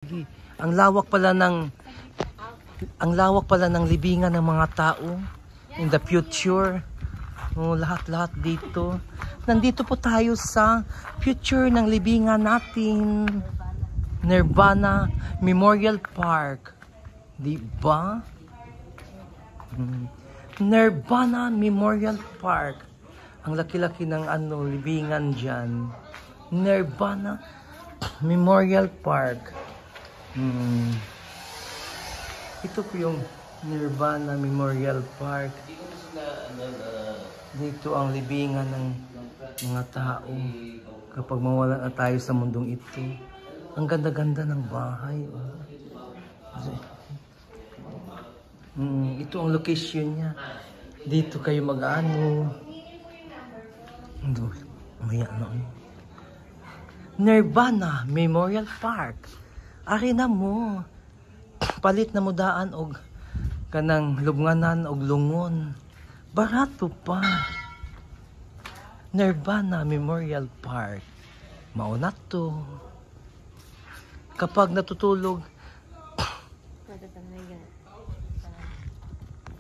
Ang lawak pala ng libingan ng mga tao in the future. Oh, lahat-lahat dito. Nandito po tayo sa future ng libingan natin. Nirvana Memorial Park. Di ba? Nirvana Memorial Park. Ang laki-laki ng libingan diyan. Nirvana Memorial Park. Ito po yung Nirvana Memorial Park. Dito ang libingan ng mga tao kapag mawala na tayo sa mundong ito. Ang ganda-ganda ng bahay. Ito ang location niya. Dito kayo mag-ano. Nirvana Memorial Park. Ari na mo. Palit na mo daan og kanang lubnganan og lungon. Barato pa. Nirvana Memorial Park. Mauna to. Kapag natutulog